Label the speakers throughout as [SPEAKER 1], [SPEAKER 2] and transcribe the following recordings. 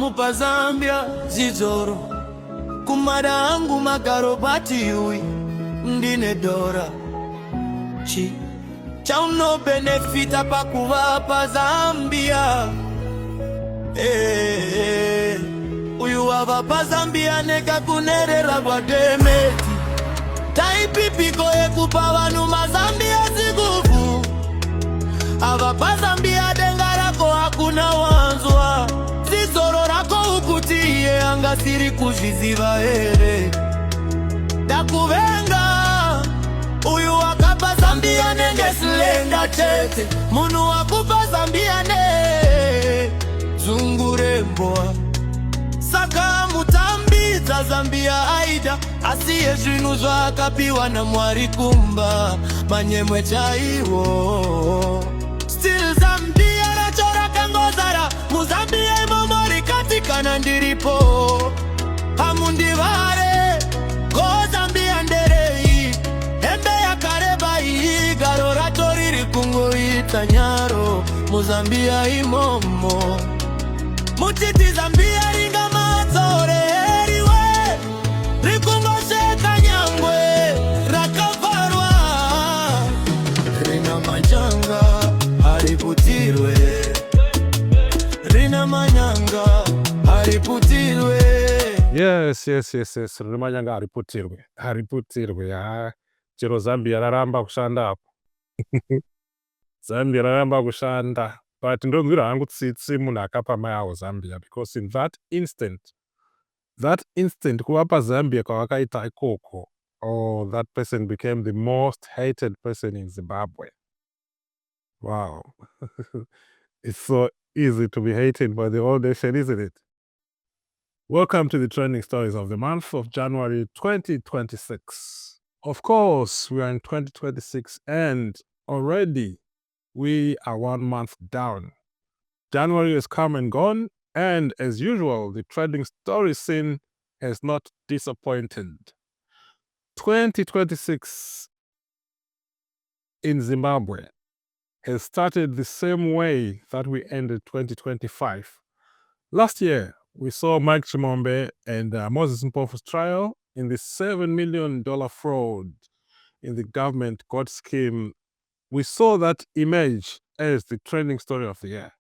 [SPEAKER 1] mupa Zambia zizoro kumada angu magarobati yui ndine dora chi chauno benefita pa kuvapa Zambia uyu wavapa Zambia neka kunerera kwa demeti taipipiko ekupa vanu mazambia zigufu avapa Zambia denga lako hakuna wanzwa zizoro rako ukutie anga siri kuziziva takuvenga uyu wakapa Zambia nenge silenga tete munu wakupa Zambia ne zungure mboa saka mutambi za Zambia aida asiye zvinu zvakapiwa na Mwari kumba manyemwe chaiwo still Zambia rachora kangozara muzambia imomori katikana ndiripo hamundivare ko Zambia nderei hembe yakareba igaro ratoriri kungoita nyaro muzambia imomo mutiti Zambia ringa matsore heriwe rikungosheka nyangwe rakavarwa rina majanga hariputirwe rina manyanga hariputirwe
[SPEAKER 2] Yes. Rina manyanga hariputirwe ya chiro Zambia raramba kushanda hapo. Zambia raramba kushanda. But ndomvira hangu tsitsi munhu akapa mai avo Zambia, because in that instant kuvapa Zambia kwavakaita ikoko, that person became the most hated person in Zimbabwe. Wow. It's so easy to be hated by the whole nation, isn't it? Welcome to the trending stories of the month of January 2026. Of course, we are in 2026 and already we are 1 month down. January has come and gone, and as usual, the trending story scene has not disappointed. 2026 in Zimbabwe has started the same way that we ended 2025. Last year, we saw Mike Chimombe and Moses Mpofu's trial in the $7 million fraud in the government God scheme. We saw that emerge as the trending story of the year.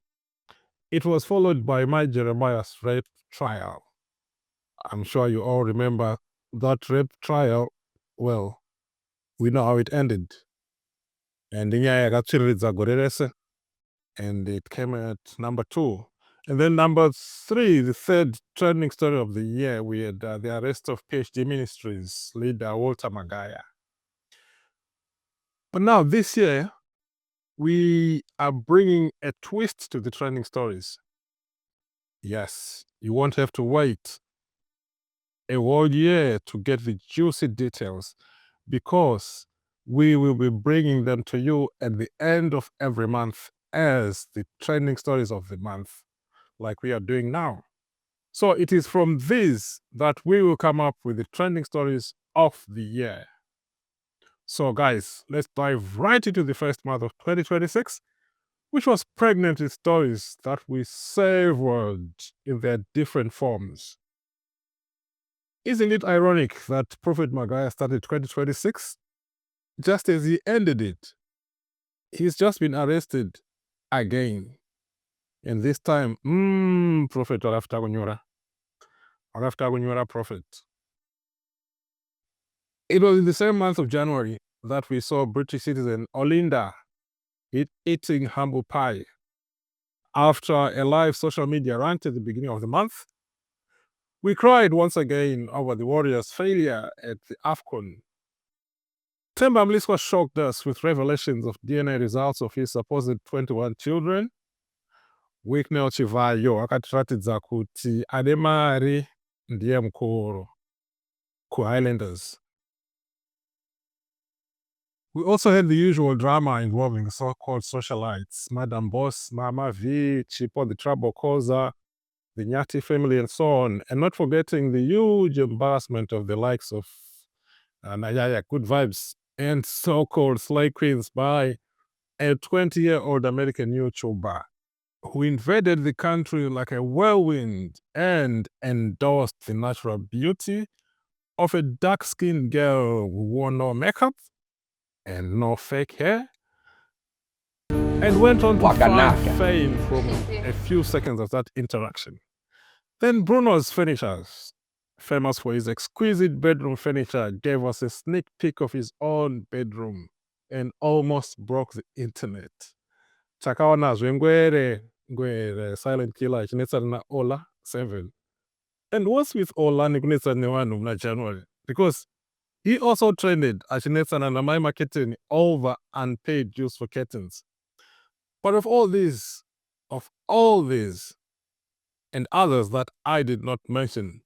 [SPEAKER 2] It was followed by my Jeremiah's rape trial. I'm sure you all remember that rape trial. Well, we know how it ended. And it came at number 2. And then number 3, the third trending story of the year, we had the arrest of PhD Ministries leader Walter Magaya. But now this year, we are bringing a twist to the trending stories. Yes, you won't have to wait a whole year to get the juicy details, because we will be bringing them to you at the end of every month as the trending stories of the month, like we are doing now. So it is from these that we will come up with the trending stories of the year. So guys, let's dive right into the first month of 2026, which was pregnant with stories that we savored in their different forms. Isn't it ironic that Prophet Magaya started 2026 just as he ended it? He's just been arrested again. And this time, Prophet Prophet. It was in the same month of January that we saw British citizen Olinda eating humble pie. After a live social media rant at the beginning of the month, we cried once again over the Warriors' failure at the AFCON. Themba Mliswa shocked us with revelations of DNA results of his supposed 21 children. Wicknell Chivayo akatiratidza kuti ane mari ndiye mukuru ku-Highlanders. We also had the usual drama involving the so-called socialites, Madam Boss, Mama V, Chipo the Trouble Causer, the Nyati family, and so on, and not forgetting the huge embarrassment of the likes of Nayaya Good Vibes and so-called slay queens by a 20-year-old American YouTuber. who invaded the country like a whirlwind and endorsed the natural beauty of a dark-skinned girl who wore no makeup and no fake hair, and went on to find fame from a few seconds of that interaction. Then Bruno's Furnitures, famous for his exquisite bedroom furniture, gave us a sneak peek of his own bedroom and almost broke the internet. Takaonazve ngwere silent killer chinetsana na Ola 7. And what's with Ola nikunetsana nevanhu muna January? Because he also trended achinetsana namai marketing over unpaid dues for curtains. But of all these, and others that I did not mention,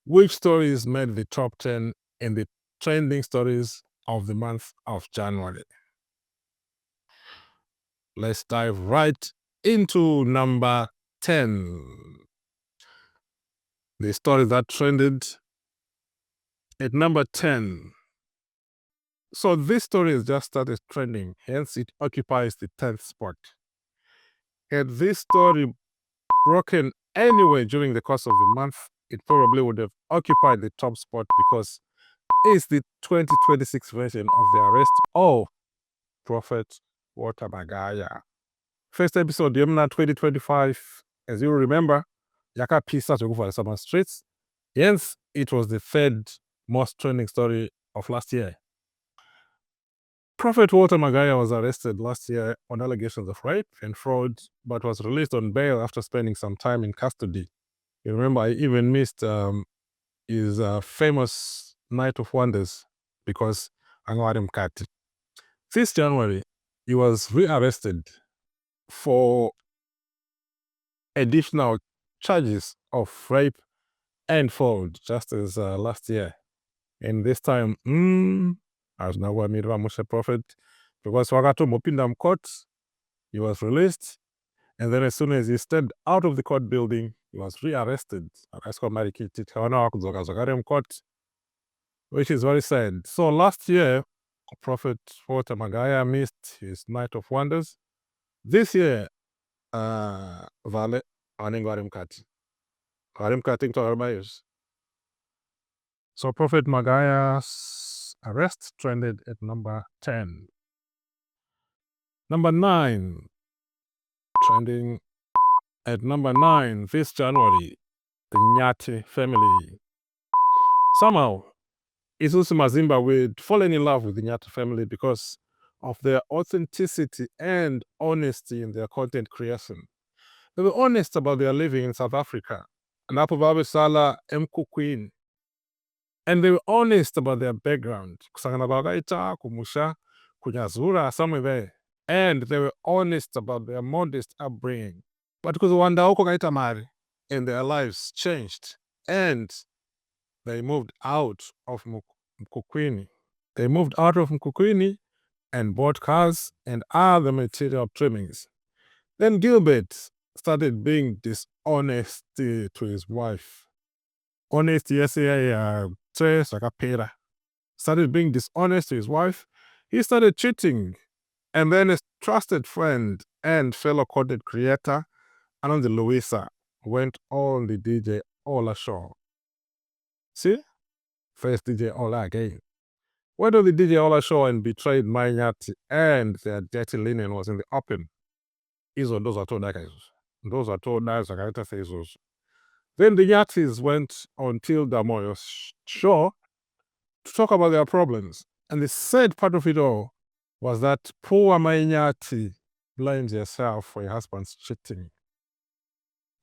[SPEAKER 2] which stories made the top 10 in the trending stories of the month of January? Let's dive right into number 10. The story that trended at number 10. So this story has just started trending, hence it occupies the 10th spot. Had this story broken anyway during the course of the month, it probably would have occupied the top spot because it's the 2026 version of the arrest of Prophet Walter Magaya. First episode, Yemna 2025, as you remember, Yaka Pisa to go for the summer streets. Hence, it was the third most trending story of last year. Prophet Walter Magaya was arrested last year on allegations of rape and fraud, but was released on bail after spending some time in custody. You remember, I even missed his famous Night of Wonders because Angwarim Kati. This January, he was rearrested for additional charges of rape and fraud, just as last year. And this time, as Nawa Mirva Moshe Prophet, because Wagato Mopindam court, he was released. And then as soon as he stepped out of the court building, he was rearrested. Court, which is very sad. So last year, Prophet Walter Magaya missed his Night of Wonders. This year, Vale Aningwarim Kati. Warim Kati to Arbayos. So Prophet Magaya's arrest trended at number 10. Number 9, trending at number 9 this January, the Nyati family. Somehow, Isusu Mazimba would fallen in love with the Nyati family because of their authenticity and honesty in their content creation. They were honest about their living in South Africa. Napo Sala Queen. And they were honest about their background. Kusangana Bagaita, Kumusha, Kunyazura, somewhere there. And they were honest about their modest upbringing. But because Wanda Gaita Mari, and their lives changed. And they moved out of Mkukwini. They moved out of Mkukwini and bought cars and other material trimmings. Then Gilbert started being dishonest to his wife. Honest, yes, started being dishonest to his wife. He started cheating. And then his trusted friend and fellow content creator, Anandi Louisa, went on the DJ Ola show. See? First DJ Ola again. Went on the DJ Ola show and betrayed Mainyati, and their dirty linen was in the open. Those are told guys. Those are told guys. Then the Yatis went on Tilda Moyo's show to talk about their problems. And the sad part of it all was that poor Mainyati blames herself for her husband's cheating.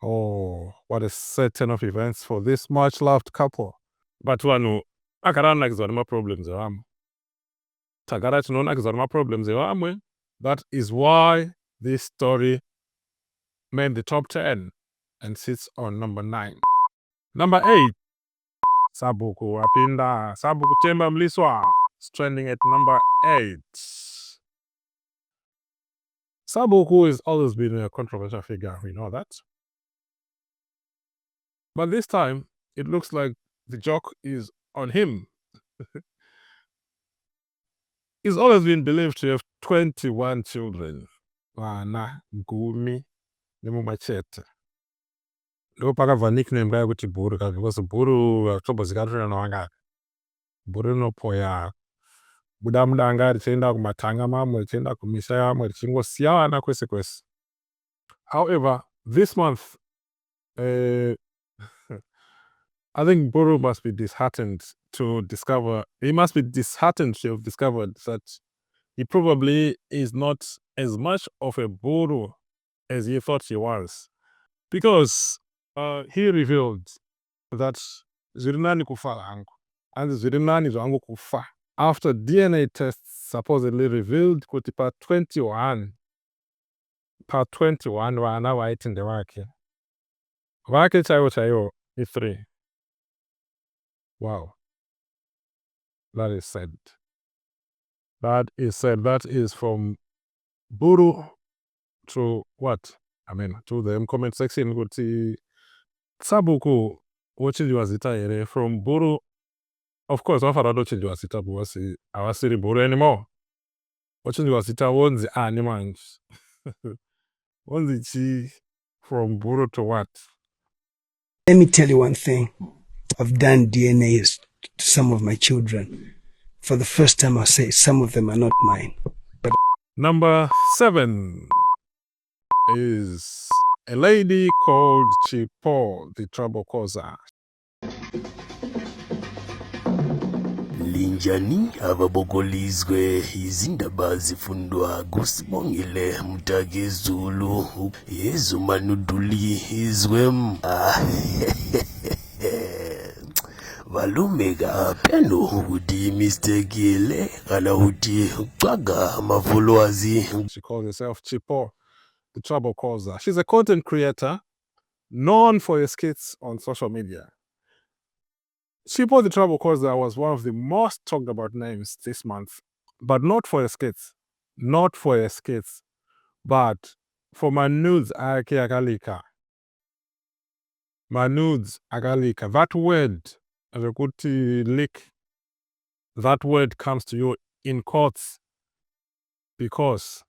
[SPEAKER 2] Oh, what a sad turn of events for this much loved couple. But one akarana kuzana problems awam. Tagara tunaona kuzana problems awamwe. That is why this story made the top 10 and sits on number 9. Number 8, Sabuku Apinda, Sabuku Temba Mliswa, trending at number 8. Sabuku has always been a controversial figure, we know that. But this time, it looks like the joke is on him. He's always been believed to have 21 children. Wana, Gumi, nemumachete. Ndo pakabva nickname kaya kuti bhuru ka because bhuru tombozikatoona wangari. Bhuru rinopoya buda mudanga richienda kumatanga mamwe richienda kumisha yamwe richingosiyana kwese kwese. However, this month I think Buru must be disheartened to discover, he must be disheartened to have discovered that he probably is not as much of a Buru as he thought he was. Because he revealed that zvirinani kufa hangu, and zvirinani zvangu kufa. After DNA tests supposedly revealed kuti pa 21 vana vaiti ndevake. Vake chaivo chaivo i3. Wow. That is sad. That is sad. That is from Buru to what? I mean, to the comment section. Kuti Tsabuku wochinjiwa zita here. From Buru, of course, wafarado chinjiwa zita buwasi awasiri Buru anymore. Wochinjiwa zita wonzi animanj. Wonzi chi from Buru to what?
[SPEAKER 3] Let me tell you one thing. I've done DNAs to some of my children. For the first time, I'll say some of them are not mine. But
[SPEAKER 2] Number 7 is a lady called Chipo, the trouble causer.
[SPEAKER 4] Linjani ababokolizwe izindaba zifundwa kusibongile Mutake Zulu yezu manuduli izwem valumeka peno ukuthi mistakile kana ukuthi ucwaga amafollowazi.
[SPEAKER 2] She calls herself Chipo, the trouble causer. She's a content creator known for her skits on social media. Chipo, the trouble causer, was one of the most talked about names this month, but not for her skits. Not for her skits, but for my nudes akalika. My nudes akalika. That word, Rekuti leak, that word comes to you in quotes because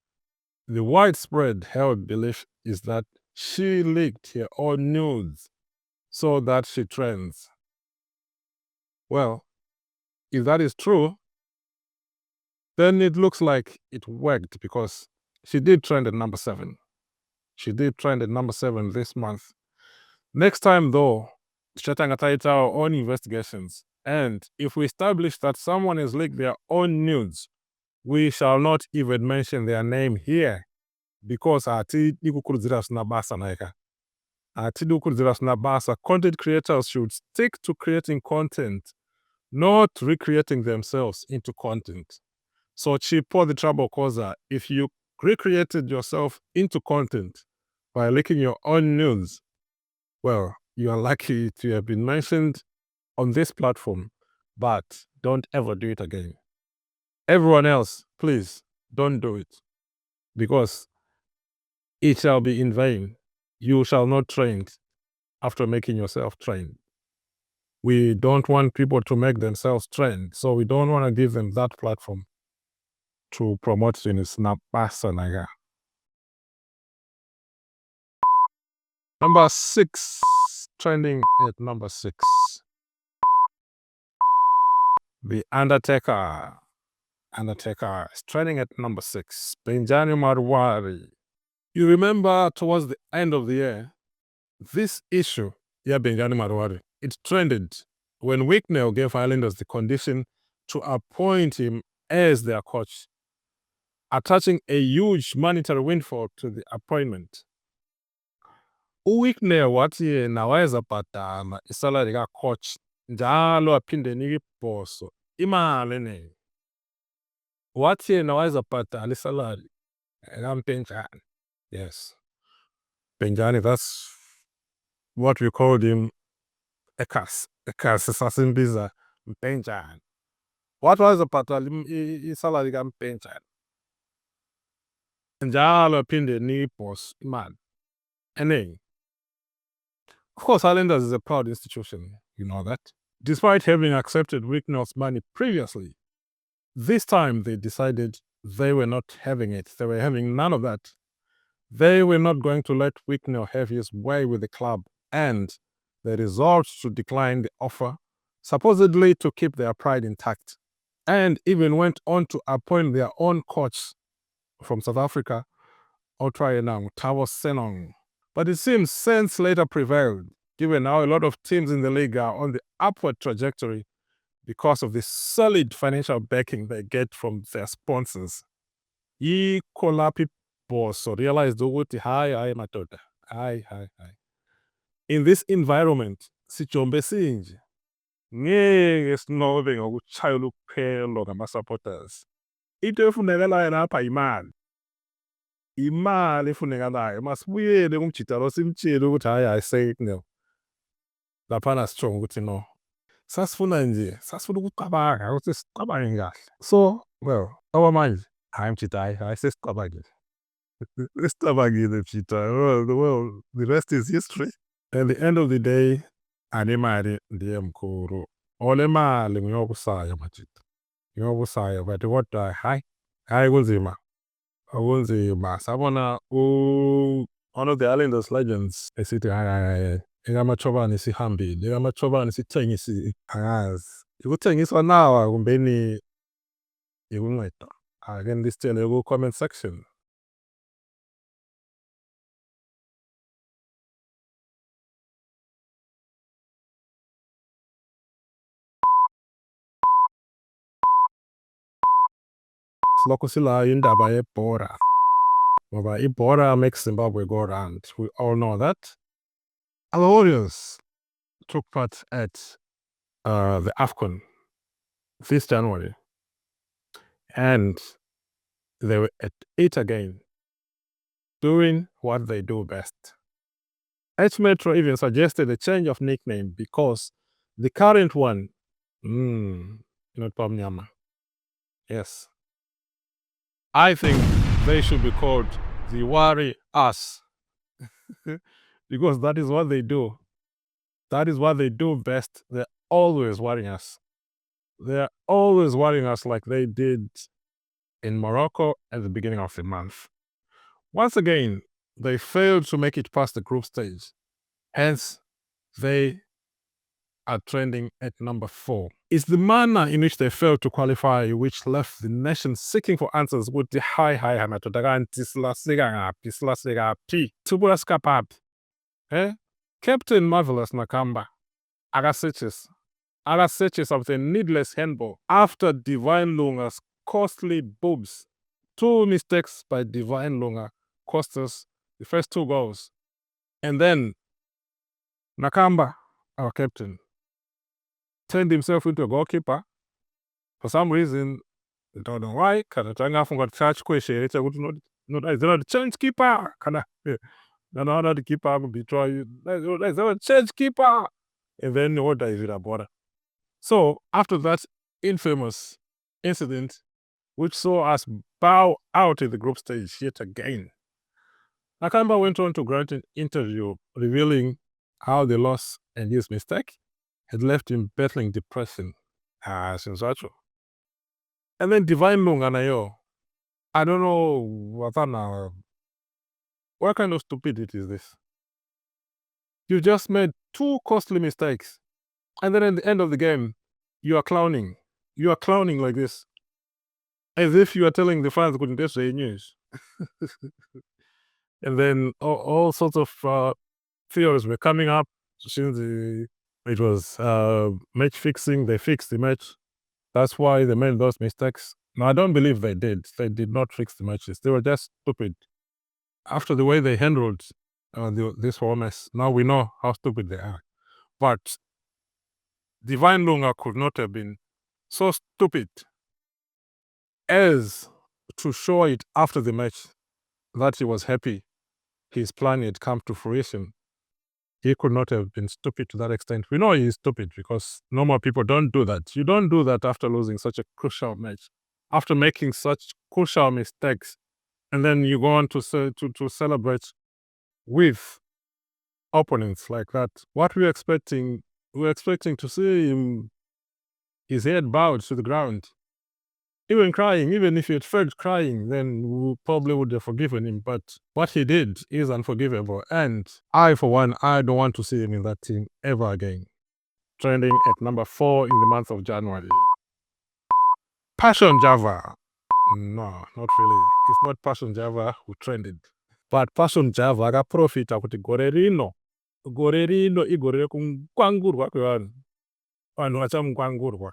[SPEAKER 2] the widespread held belief is that she leaked her own nudes so that she trends. Well, if that is true, then it looks like it worked because she did trend at number 7. She did trend at number 7 this month. Next time, though, Chatangataita our own investigations. And if we establish that someone has leaked their own nudes, we shall not even mention their name here because content creators should stick to creating content, not recreating themselves into content. So Chipo, the trouble causer, if you recreated yourself into content by leaking your own nudes, well, you are lucky to have been mentioned on this platform, but don't ever do it again. Everyone else, please don't do it because it shall be in vain. You shall not trend after making yourself trend. We don't want people to make themselves trend, so we don't want to give them that platform to promote in Snapasanaga. Number 6, trending at number 6. The Undertaker. Undertaker is trending at number 6. Benjani Marwari. You remember towards the end of the year, this issue, Benjani Marwari, it trended when Wicknell gave Islanders the condition to appoint him as their coach, attaching a huge monetary windfall to the appointment. Wicknell wathi yena wayezabhadala isalary ka-coach njalo aphinde nike ibhoso imali eningi. Wathi yena wayezabhadala isalary kaMpenjani. Yes. Benjani, that's what we called him, ekhasi sasimbiza Mpenjani. Wathi wayezabhadala isalary kaMpenjani njalo aphinde nike ibhoso imali eningi. Of course, Islanders is a proud institution, you know that. Despite having accepted Wicknell's money previously, this time they decided they were not having it. They were having none of that. They were not going to let Whitney or have his way with the club, and they resolved to decline the offer, supposedly to keep their pride intact, and even went on to appoint their own coach from South Africa, Otrayenang Tavo Senong. But it seems sense later prevailed, given how a lot of teams in the league are on the upward trajectory because of the solid financial backing they get from their sponsors. Yikho lapho ibhoso realized ukuthi hayi madoda, hayi. In this environment, sijombe sinje, ngeke sinobe ngokuchayela ukuphelo ngama-supporters. Into efunekalayo lapha imali efunekalayo. Masibuyele kumjidalo simtshele ukuthi hayi sekno. Laphana sitsho ukuthi no. Sasifuna ukucabanga ukuthi sicabange kahle. So, well, okwamanje hayi mjida hayi sesicabangile. Esicabangile mjida. Well, the rest is history. At the end of the day, anemali ndiye mkhulu. Ole mali ngiyobusayo majida. Ngiyobusayo but kodwa hayi kunzima. Akunzima. Sabona one of the Islanders legends esithi hayi ekaMathobane sihambile, ekaMathobane sithengisi angazi. Ukuthengiswa nawa kumbeni ikunceda. Ake lisitshele ku-comment section. Silokho sila indaba yebhora. Ngoba ibhora makes Zimbabwe go round. We all know that. Our Warriors took part at the AFCON this January. And they were at it again, doing what they do best. H Metro even suggested a change of nickname because the current one, not Pamnyama. Yes. I think they should be called the Worry Us. Because that is what they do. That is what they do best. They're always worrying us. They're always worrying us like they did in Morocco at the beginning of the month. Once again, they failed to make it past the group stage. Hence, they are trending at number 4. It's the manner in which they failed to qualify which left the nation seeking for answers with the high madoda kanti silaseka ngaphi thubula sikapaphi. Captain Marvelous Nakamba akasetshis of the needless handball after Divine Lunga's costly boobs. 2 mistakes by Divine Lunga cost us the first 2 goals. And then Nakamba, our captain, turned himself into a goalkeeper. For some reason, I don't know why. Kanatanga from got touch question. It's not change keeper. Another keeper will betray you. There's a change keeper. And then what is it about? So after that infamous incident, which saw us bow out in the group stage yet again, Nakamba went on to grant an interview revealing how the loss and his mistake had left him battling depression. Sensational. And then Divine Lunga nayo. I don't know what kind of stupidity is this? You just made 2 costly mistakes. And then at the end of the game, you are clowning. You are clowning like this. As if you are telling the fans couldn't get the news. And then all sorts of theories were coming up since it was match fixing. They fixed the match. That's why they made those mistakes. No, I don't believe they did. They did not fix the matches. They were just stupid. After the way they handled this whole mess, now we know how stupid they are. But Divine Lunga could not have been so stupid as to show it after the match that he was happy his plan had come to fruition. He could not have been stupid to that extent. We know he is stupid because normal people don't do that. You don't do that after losing such a crucial match, after making such crucial mistakes, and then you go on to celebrate with opponents like that. What we're expecting to see him, his head bowed to the ground. even crying, even if he had felt crying, then we probably would have forgiven him. But what he did is unforgivable. And I, for one, I don't want to see him in that team ever again. Trending at number 4 in the month of January. Passion Java. No, not really. It's not Passion Java who trended. But Passion Java akaprofita kuti gore rino igore rekungwangurwa kwevanhu. Vanhu vachamungwangurwa.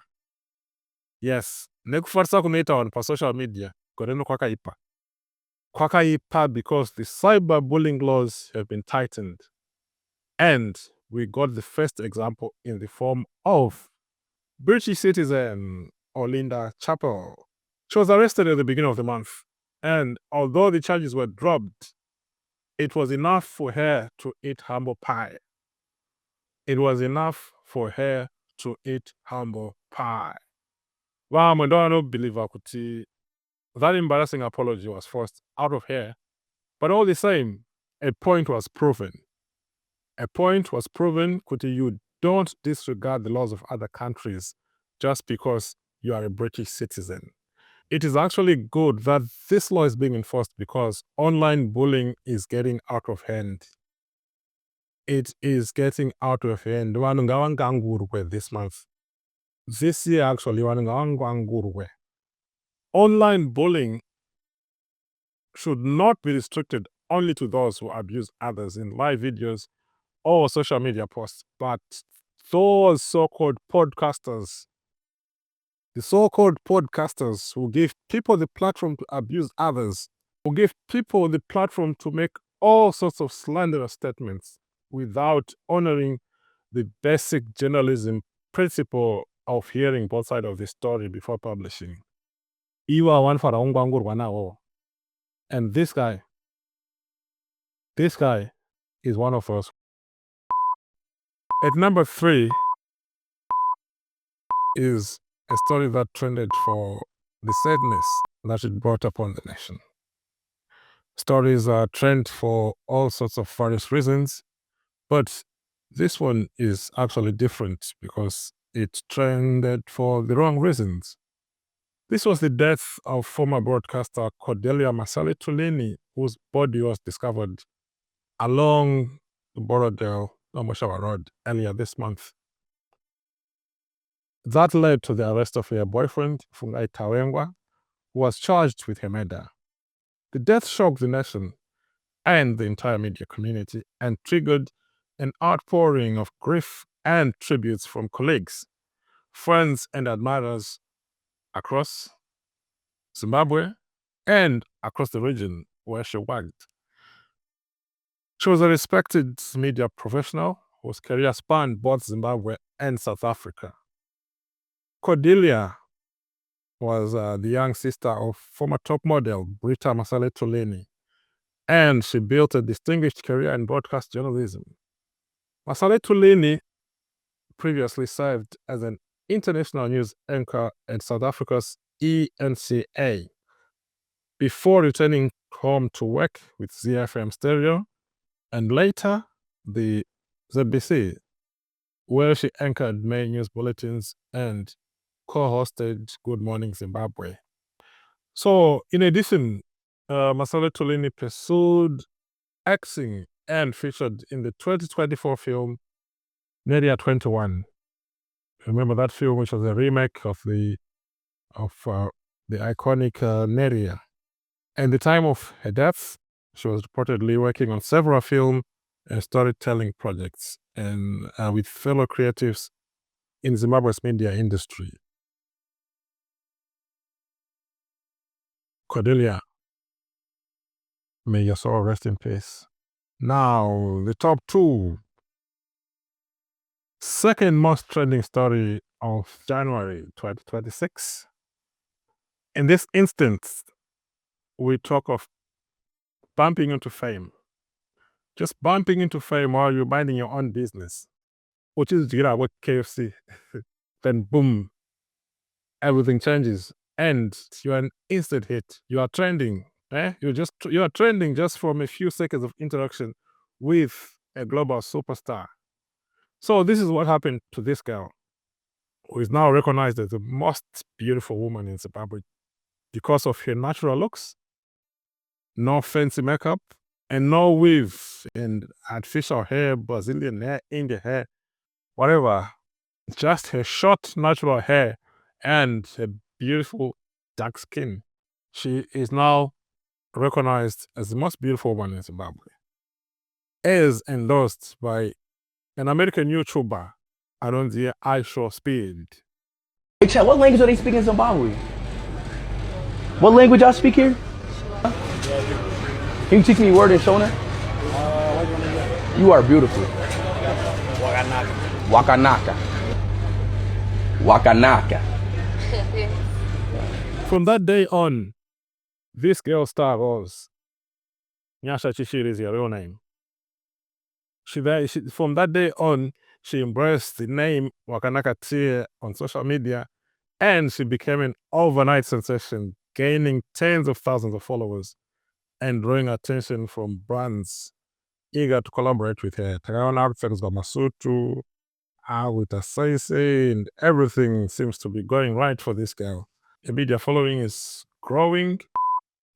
[SPEAKER 2] Yes, nekufarisa kunoita vanhu pasocial media, gore rino kwakaipa. Kwakaipa because the cyberbullying laws have been tightened. And we got the first example in the form of British citizen Olinda Chappell. She was arrested at the beginning of the month. And although the charges were dropped, it was enough for her to eat humble pie. It was enough for her to eat humble pie. Vamwe ndoanobhilivha kuti that embarrassing apology was forced out of her. But all the same, a point was proven. A point was proven kuti you don't disregard the laws of other countries just because you are a British citizen. It is actually good that this law is being enforced because online bullying is getting out of hand. It is getting out of hand. Vanhu ngavangangurwe this month. This year, actually, vanhu ngavangangurwe. Online bullying should not be restricted only to those who abuse others in live videos or social media posts, but those so-called podcasters, the so-called podcasters who give people the platform to abuse others, who give people the platform to make all sorts of slanderous statements without honoring the basic journalism principle of hearing both sides of the story before publishing. Iwa one for nawo. And this guy is one of us. At number 3 is a story that trended for the sadness that it brought upon the nation. Stories trend for all sorts of various reasons, but this one is actually different because it trended for the wrong reasons. This was the death of former broadcaster Cordelia Masale Tuleni, whose body was discovered along the Borodale Omoshawa Road earlier this month. That led to the arrest of her boyfriend, Fungai Tawengwa, who was charged with her murder. The death shocked the nation and the entire media community and triggered an outpouring of grief and tributes from colleagues, friends, and admirers across Zimbabwe and across the region where she worked. She was a respected media professional whose career spanned both Zimbabwe and South Africa. Cordelia was the young sister of former top model Britta Masale Tuleni, and she built a distinguished career in broadcast journalism. Masale Tuleni previously served as an international news anchor at South Africa's ENCA before returning home to work with ZFM Stereo and later the ZBC, where she anchored main news bulletins and co-hosted Good Morning Zimbabwe. So, in addition, Masale Tuleni pursued acting and featured in the 2024 film Neria 21. Remember that film, which was a remake of the iconic Neria. At the time of her death, she was reportedly working on several film and storytelling projects and with fellow creatives in Zimbabwe's media industry. Cordelia, may your soul rest in peace. Now, the top 2. Second most trending story of January 2026. In this instance, we talk of bumping into fame. Just bumping into fame while you're minding your own business, which is with KFC. Then boom, everything changes and you're an instant hit. You are trending. You are trending just from a few seconds of interaction with a global superstar. So this is what happened to this girl, who is now recognized as the most beautiful woman in Zimbabwe because of her natural looks, no fancy makeup, and no weave and artificial hair, Brazilian hair, Indian hair, whatever. Just her short natural hair and her beautiful dark skin. She is now recognized as the most beautiful woman in Zimbabwe. Is endorsed by an American YouTuber, Alonzi Aisho Speed.
[SPEAKER 5] Hey, chat, what language are they speaking in Zimbabwe? What language y'all speak here? Can you teach me a word in Shona? You are beautiful. Wakanaka. Wakanaka.
[SPEAKER 2] From that day on, this girl star was Nyasha Chishiri is her real name. From that day on, she embraced the name Wakanaka Tia on social media, and she became an overnight sensation, gaining tens of thousands of followers and drawing attention from brands eager to collaborate with her. Takaona artifacts got Masutu, with Asaise, and everything seems to be going right for this girl. The media following is growing,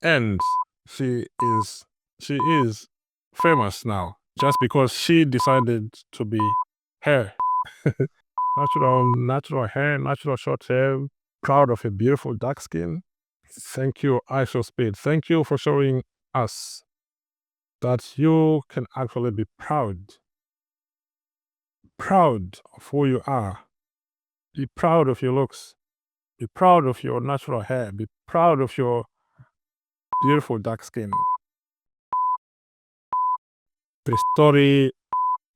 [SPEAKER 2] and she is famous now just because she decided to be her. natural hair, natural short hair, proud of her beautiful dark skin. Thank you, Aisha Speed. Thank you for showing us that you can actually be proud of who you are. Be proud of your looks. Be proud of your natural hair. Be proud of your beautiful dark skin. The story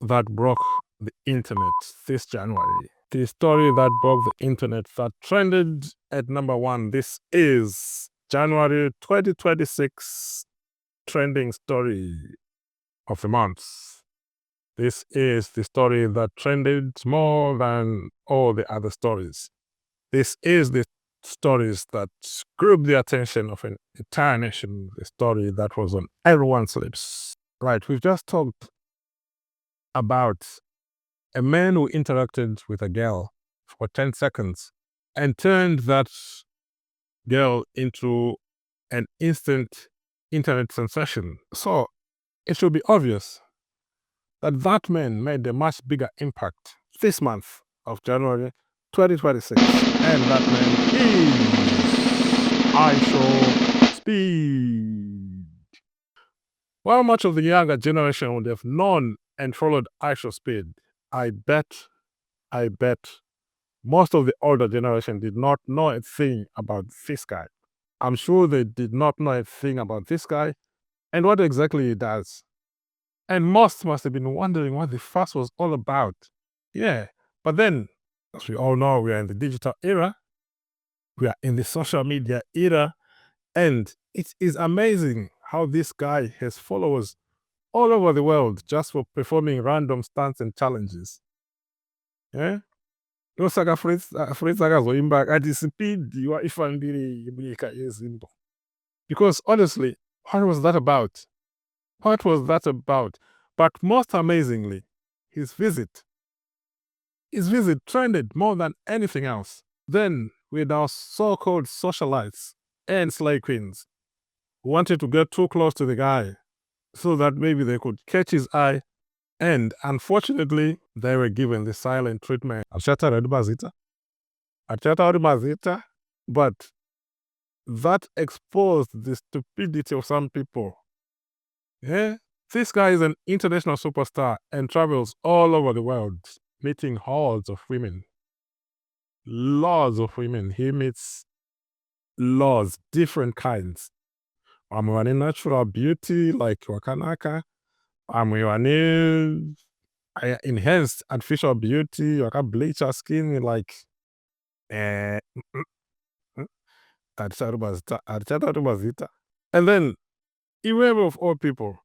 [SPEAKER 2] that broke the internet this January. The story that broke the internet that trended at #1. This is January 2026 trending story of the month. This is the story that trended more than all the other stories. This is the stories that grabbed the attention of an entire nation, the story that was on everyone's lips. Right, we've just talked about a man who interacted with a girl for 10 seconds and turned that girl into an instant internet sensation. So it should be obvious that that man made a much bigger impact this month of January 2026. And that man is Aisho Speed. While much of the younger generation would have known and followed Aisho Speed, I bet most of the older generation did not know a thing about this guy. I'm sure they did not know a thing about this guy and what exactly he does. And most must have been wondering what the fuss was all about. Yeah, but then, as we all know, we are in the digital era. We are in the social media era. And it is amazing how this guy has followers all over the world just for performing random stunts and challenges. Yeah? Ndosaka Fritz akazoimba ati Speed waifambire nyika yeZimbabwe. Because honestly, what was that about? What was that about? But most amazingly, his visit trended more than anything else. Then, with our so-called socialites and slay queens who wanted to get too close to the guy so that maybe they could catch his eye, and unfortunately, they were given the silent treatment. But that exposed the stupidity of some people. Yeah? This guy is an international superstar and travels all over the world, meeting hordes of women. Lots of women. He meets lots, different kinds. Amwani natural beauty like Wakanaka. Amwani enhanced artificial beauty, waka bleach her skin like and then, irrelevant of all people,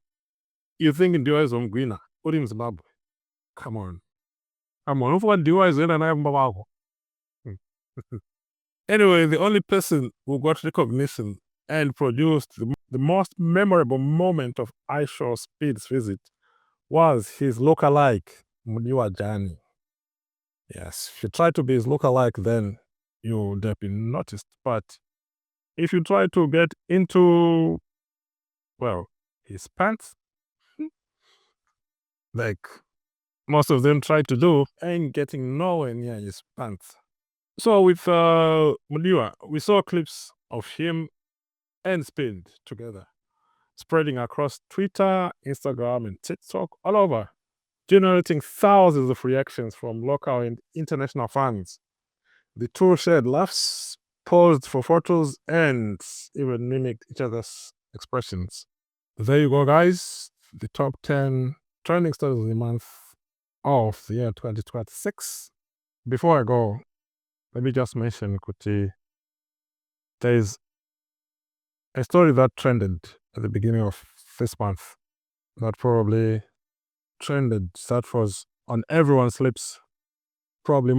[SPEAKER 2] you think Ndiwa is Mgwina, Urim Zimbabwe. Come on. Ufuwa Ndiwa is na mbaba wako. Anyway, the only person who got recognition and produced the most memorable moment of Aisha Speed's visit was his lookalike, Mudiwa Jani. Yes, if you try to be his lookalike, then you would have been noticed. But if you try to get into, well, his pants, like most of them try to do, ain't getting nowhere near his pants. So with Muliwa, we saw clips of him and Speed together, spreading across Twitter, Instagram, and TikTok all over, generating thousands of reactions from local and international fans. The two shared laughs, posed for photos, and even mimicked each other's expressions. There you go, guys. The top 10 trending stories of the month of the year 2026. Before I go, let me just mention, Kuti, there's a story that trended at the beginning of this month that probably trended, that was on everyone's lips, probably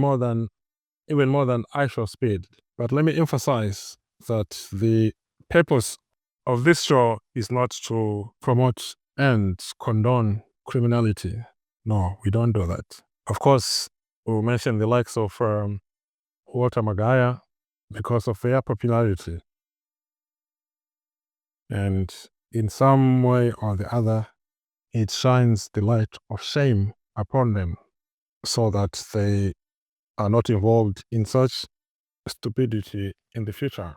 [SPEAKER 2] even more than I Show Speed. But let me emphasize that the purpose of this show is not to promote and condone criminality. No, we don't do that. Of course, we'll mention the likes of Walter Magaya because of their popularity. And in some way or the other, it shines the light of shame upon them so that they are not involved in such stupidity in the future.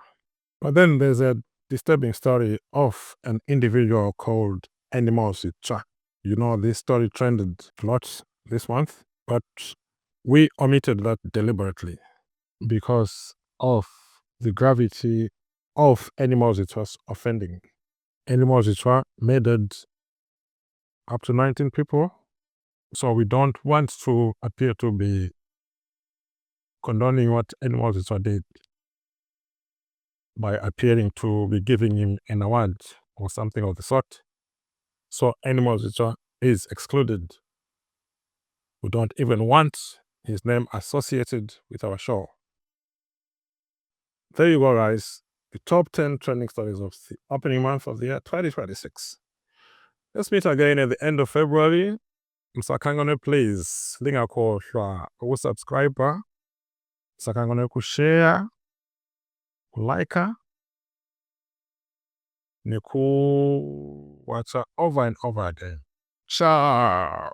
[SPEAKER 2] But then there's a disturbing story of an individual called Animals Cha. You know, this story trended a lot this month, but we omitted that deliberately because of the gravity of Animals it was offending. Animals it murdered up to 19 people, so we don't want to appear to be condoning what Animals it did by appearing to be giving him an award or something of the sort. So Animals is excluded. We don't even want his name associated with our show. There you go, guys. The top 10 trending stories of the opening month of the year 2026. Let's meet again at the end of February. Msakangone, please. Linga ko shwa subscriber. Msakangone ku share, ku like, ni ku watch over and over again. Ciao.